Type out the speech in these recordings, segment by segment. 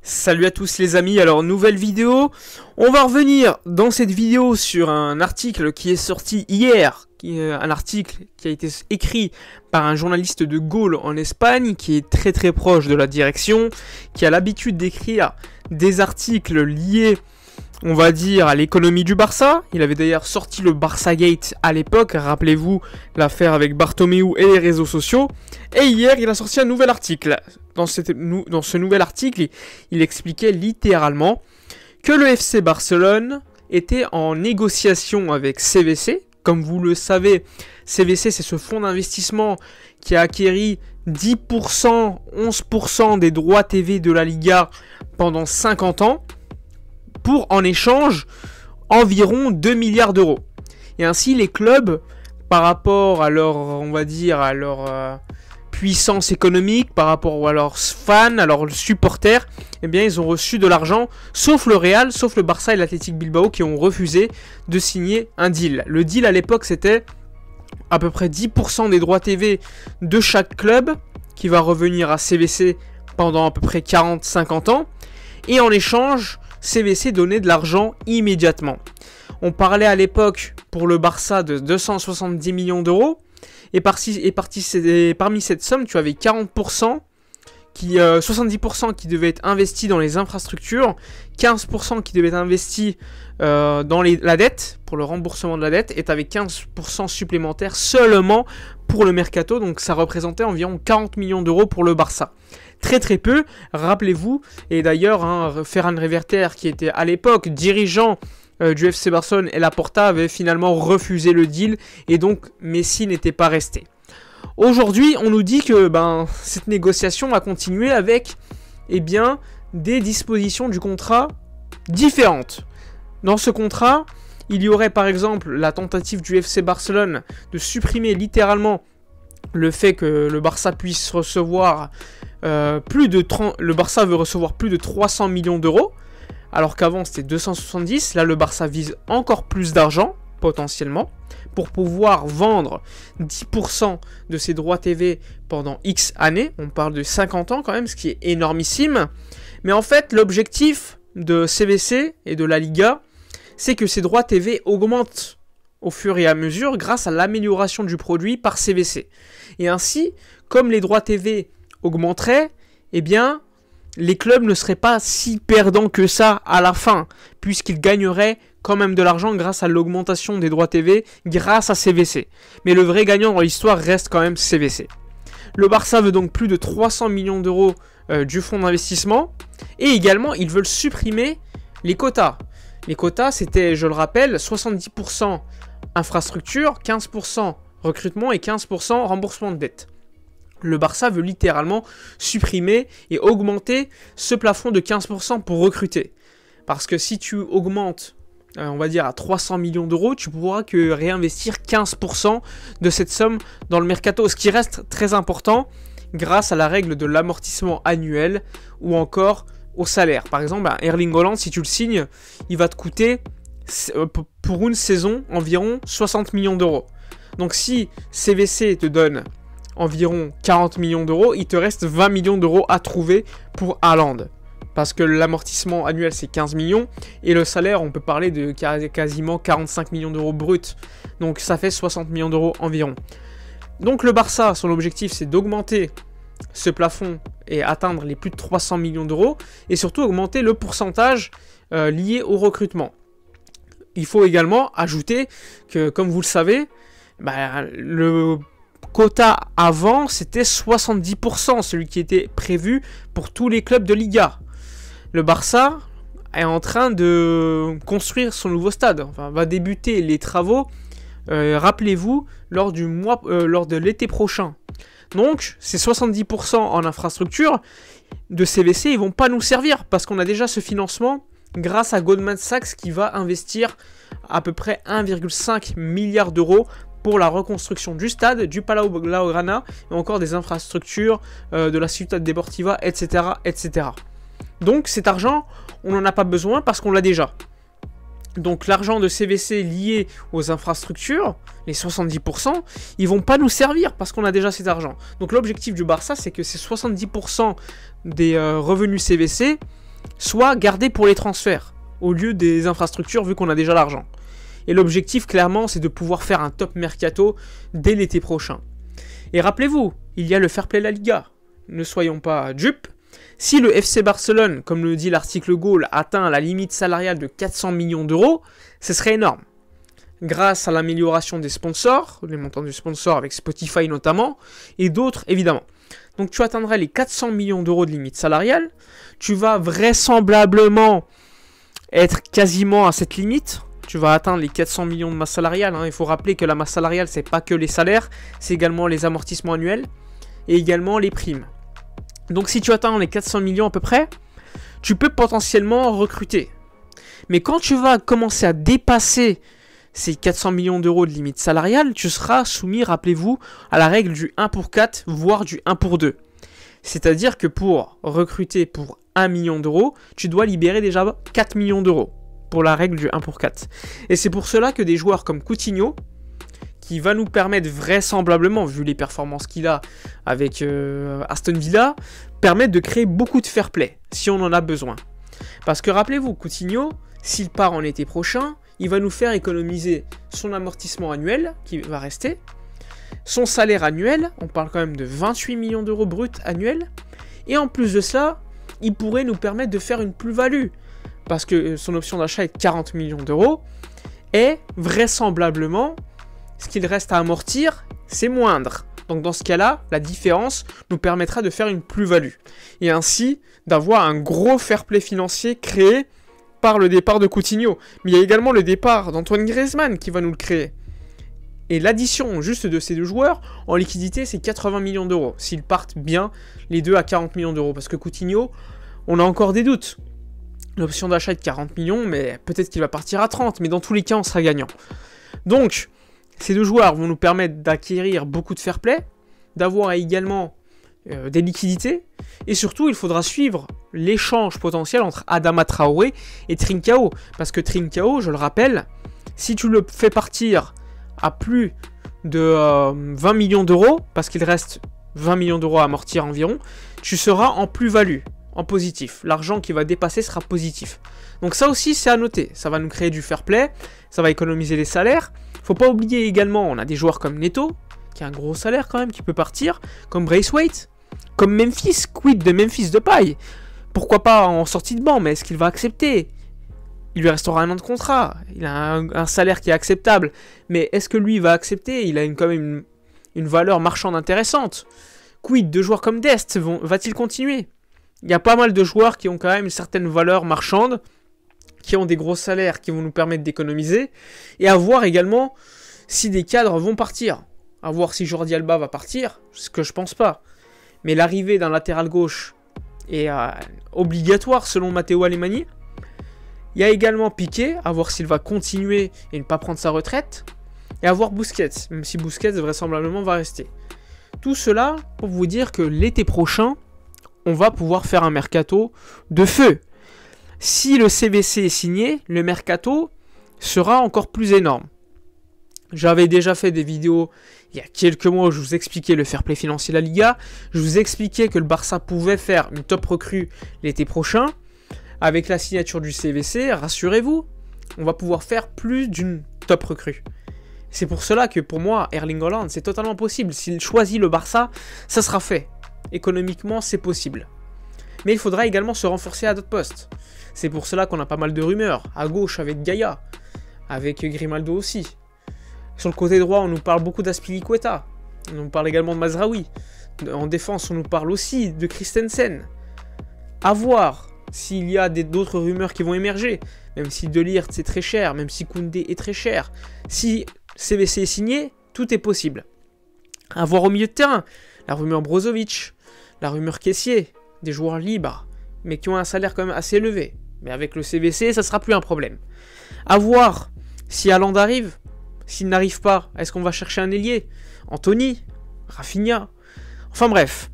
Salut à tous les amis, alors nouvelle vidéo. On va revenir dans cette vidéo sur un article qui est sorti hier, un article qui a été écrit par un journaliste de Gaulle en Espagne, qui est très proche de la direction, qui a l'habitude d'écrire des articles liés, on va dire, à l'économie du Barça. Il avait d'ailleurs sorti le Barça Gate à l'époque, rappelez-vous l'affaire avec Bartomeu et les réseaux sociaux. Et hier, il a sorti un nouvel article. Dans ce nouvel article, il expliquait littéralement que le FC Barcelone était en négociation avec CVC. Comme vous le savez, CVC, c'est ce fonds d'investissement qui a acquéri 10%, 11% des droits TV de la Liga pendant 50 ans, pour en échange environ 2 milliards d'euros. Et ainsi, les clubs, par rapport à leur, on va dire, à leur puissance économique, par rapport à leurs fans, à leurs supporters, eh bien, ils ont reçu de l'argent, sauf le Real, sauf le Barça et l'Athletic Bilbao qui ont refusé de signer un deal. Le deal à l'époque, c'était à peu près 10% des droits TV de chaque club, qui va revenir à CVC pendant à peu près 40-50 ans, et en échange, CVC donnait de l'argent immédiatement. On parlait à l'époque pour le Barça de 270 millions d'euros. Et parmi cette somme, tu avais 40%, 70% qui devaient être investis dans les infrastructures, 15% qui devaient être investis dans la dette, pour le remboursement de la dette, et tu avais 15% supplémentaires seulement pour le mercato, donc ça représentait environ 40 millions d'euros pour le Barça. Très peu, rappelez-vous, et d'ailleurs, Ferran Reverte, qui était à l'époque dirigeant du FC Barcelone, et Laporta avait finalement refusé le deal, et donc Messi n'était pas resté. Aujourd'hui, on nous dit que cette négociation a continué avec des dispositions du contrat différentes. Dans ce contrat, il y aurait par exemple la tentative du FC Barcelone de supprimer littéralement le fait que le Barça puisse recevoir le Barça veut recevoir plus de 300 millions d'euros, alors qu'avant c'était 270. Là, le Barça vise encore plus d'argent, potentiellement, pour pouvoir vendre 10% de ses droits TV pendant X années. On parle de 50 ans quand même, ce qui est énormissime. Mais en fait, l'objectif de CVC et de la Liga, c'est que ces droits TV augmentent au fur et à mesure grâce à l'amélioration du produit par CVC. Et ainsi, comme les droits TV augmenteraient, eh bien, les clubs ne seraient pas si perdants que ça à la fin, puisqu'ils gagneraient quand même de l'argent grâce à l'augmentation des droits TV, grâce à CVC. Mais le vrai gagnant dans l'histoire reste quand même CVC. Le Barça veut donc plus de 300 millions d'euros du fonds d'investissement, et également, ils veulent supprimer les quotas. Les quotas, c'était, je le rappelle, 70% infrastructure, 15% recrutement et 15% remboursement de dette. Le Barça veut littéralement supprimer et augmenter ce plafond de 15% pour recruter. Parce que si tu augmentes, on va dire à 300 millions d'euros, tu pourras que réinvestir 15% de cette somme dans le mercato. Ce qui reste très important grâce à la règle de l'amortissement annuel ou encore au salaire. Par exemple, Erling Haaland, si tu le signes, il va te coûter pour une saison environ 60 millions d'euros. Donc si CVC te donne environ 40 millions d'euros, il te reste 20 millions d'euros à trouver pour Haaland. Parce que l'amortissement annuel, c'est 15 millions, et le salaire, on peut parler de quasiment 45 millions d'euros bruts. Donc ça fait 60 millions d'euros environ. Donc le Barça, son objectif, c'est d'augmenter ce plafond et atteindre les plus de 300 millions d'euros, et surtout augmenter le pourcentage lié au recrutement. Il faut également ajouter que, comme vous le savez, le quota avant, c'était 70%, celui qui était prévu pour tous les clubs de Liga. Le Barça est en train de construire son nouveau stade, va débuter les travaux, rappelez-vous, lors de l'été prochain. Donc, ces 70% en infrastructure de CVC, ils vont pas nous servir, parce qu'on a déjà ce financement grâce à Goldman Sachs qui va investir à peu près 1,5 milliard d'euros pour la reconstruction du stade, du Palau Blaugrana, et encore des infrastructures, de la Ciutat Deportiva, etc., etc. Donc cet argent, on n'en a pas besoin parce qu'on l'a déjà. Donc l'argent de CVC lié aux infrastructures, les 70%, ils vont pas nous servir parce qu'on a déjà cet argent. Donc l'objectif du Barça, c'est que ces 70% des revenus CVC soit garder pour les transferts, au lieu des infrastructures vu qu'on a déjà l'argent. Et l'objectif, clairement, c'est de pouvoir faire un top mercato dès l'été prochain. Et rappelez-vous, il y a le Fair Play La Liga. Ne soyons pas dupes. Si le FC Barcelone, comme le dit l'article Goal, atteint la limite salariale de 400 millions d'euros, ce serait énorme. Grâce à l'amélioration des sponsors, les montants du sponsor avec Spotify notamment, et d'autres évidemment. Donc tu atteindrais les 400 millions d'euros de limite salariale, tu vas vraisemblablement être quasiment à cette limite, tu vas atteindre les 400 millions de masse salariale, hein. Il faut rappeler que la masse salariale, c'est pas que les salaires, c'est également les amortissements annuels, et également les primes. Donc si tu atteins les 400 millions à peu près, tu peux potentiellement recruter. Mais quand tu vas commencer à dépasser ces 400 millions d'euros de limite salariale, tu seras soumis, rappelez-vous, à la règle du 1 pour 4, voire du 1 pour 2. C'est-à-dire que pour recruter pour 1 million d'euros, tu dois libérer déjà 4 millions d'euros pour la règle du 1 pour 4. Et c'est pour cela que des joueurs comme Coutinho, qui va nous permettre vraisemblablement, vu les performances qu'il a avec Aston Villa, permettent de créer beaucoup de fair play, si on en a besoin. Parce que rappelez-vous, Coutinho, s'il part en été prochain, il va nous faire économiser son amortissement annuel, qui va rester, son salaire annuel, on parle quand même de 28 millions d'euros bruts annuels, et en plus de ça, il pourrait nous permettre de faire une plus-value, parce que son option d'achat est de 40 millions d'euros, et vraisemblablement, ce qu'il reste à amortir, c'est moindre. Donc dans ce cas-là, la différence nous permettra de faire une plus-value. Et ainsi, d'avoir un gros fair play financier créé par le départ de Coutinho. Mais il y a également le départ d'Antoine Griezmann qui va nous le créer. Et l'addition juste de ces deux joueurs, en liquidité, c'est 80 millions d'euros. S'ils partent bien, les deux à 40 millions d'euros. Parce que Coutinho, on a encore des doutes. L'option d'achat est de 40 millions, mais peut-être qu'il va partir à 30. Mais dans tous les cas, on sera gagnant. Donc, ces deux joueurs vont nous permettre d'acquérir beaucoup de fair play, d'avoir également des liquidités, et surtout il faudra suivre l'échange potentiel entre Adama Traoré et Trincao, parce que Trincao, je le rappelle, si tu le fais partir à plus de 20 millions d'euros, parce qu'il reste 20 millions d'euros à amortir environ, tu seras en plus-value, en positif. L'argent qui va dépasser sera positif. Donc ça aussi c'est à noter, ça va nous créer du fair play, ça va économiser les salaires. Faut pas oublier également, on a des joueurs comme Neto, qui a un gros salaire quand même, qui peut partir, comme Braithwaite, comme Memphis, quid de Memphis Depay. Pourquoi pas en sortie de banc, mais est-ce qu'il va accepter? Il lui restera un an de contrat, il a un salaire qui est acceptable, mais est-ce que lui va accepter? Il a quand même une valeur marchande intéressante. Quid de joueurs comme Dest, va-t-il continuer? Il y a pas mal de joueurs qui ont quand même une certaine valeur marchande, qui ont des gros salaires qui vont nous permettre d'économiser, et à voir également si des cadres vont partir. À voir si Jordi Alba va partir, ce que je pense pas. Mais l'arrivée d'un latéral gauche est obligatoire selon Matteo Alemany. Il y a également Piqué, à voir s'il va continuer et ne pas prendre sa retraite. Et à voir Busquets, même si Busquets vraisemblablement va rester. Tout cela pour vous dire que l'été prochain, on va pouvoir faire un mercato de feu. Si le CVC est signé, le mercato sera encore plus énorme. J'avais déjà fait des vidéos il y a quelques mois où je vous expliquais le fair play financier de la Liga. Je vous expliquais que le Barça pouvait faire une top recrue l'été prochain. Avec la signature du CVC, rassurez-vous, on va pouvoir faire plus d'une top recrue. C'est pour cela que pour moi, Erling Haaland, c'est totalement possible. S'il choisit le Barça, ça sera fait. Économiquement, c'est possible. Mais il faudra également se renforcer à d'autres postes. C'est pour cela qu'on a pas mal de rumeurs. À gauche avec Gaïa, avec Grimaldo aussi. Sur le côté droit, on nous parle beaucoup d'Azpilicueta. On nous parle également de Mazraoui. En défense, on nous parle aussi de Christensen. À voir s'il y a d'autres rumeurs qui vont émerger. Même si De Ligt c'est très cher, même si Koundé est très cher. Si CVC est signé, tout est possible. À voir au milieu de terrain. La rumeur Brozovic, la rumeur Kessié, des joueurs libres, mais qui ont un salaire quand même assez élevé. Mais avec le CVC, ça sera plus un problème. À voir si Haaland arrive. S'il n'arrive pas, est-ce qu'on va chercher un ailier? Anthony, Rafinha. Enfin bref,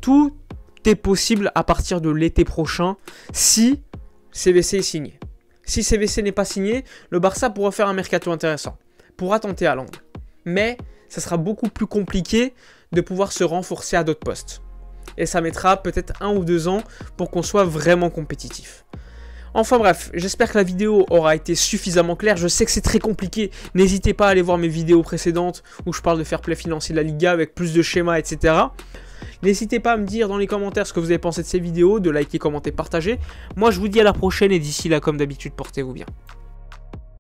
tout est possible à partir de l'été prochain si CVC est signé. Si CVC n'est pas signé, le Barça pourra faire un mercato intéressant. Pourra tenter Haaland. Mais ça sera beaucoup plus compliqué de pouvoir se renforcer à d'autres postes. et ça mettra peut-être 1 ou 2 ans pour qu'on soit vraiment compétitif. Enfin bref, j'espère que la vidéo aura été suffisamment claire. Je sais que c'est très compliqué. N'hésitez pas à aller voir mes vidéos précédentes où je parle de fair play financier de la Liga avec plus de schémas, etc. N'hésitez pas à me dire dans les commentaires ce que vous avez pensé de ces vidéos, de liker, commenter, partager. Moi je vous dis à la prochaine et d'ici là comme d'habitude portez-vous bien.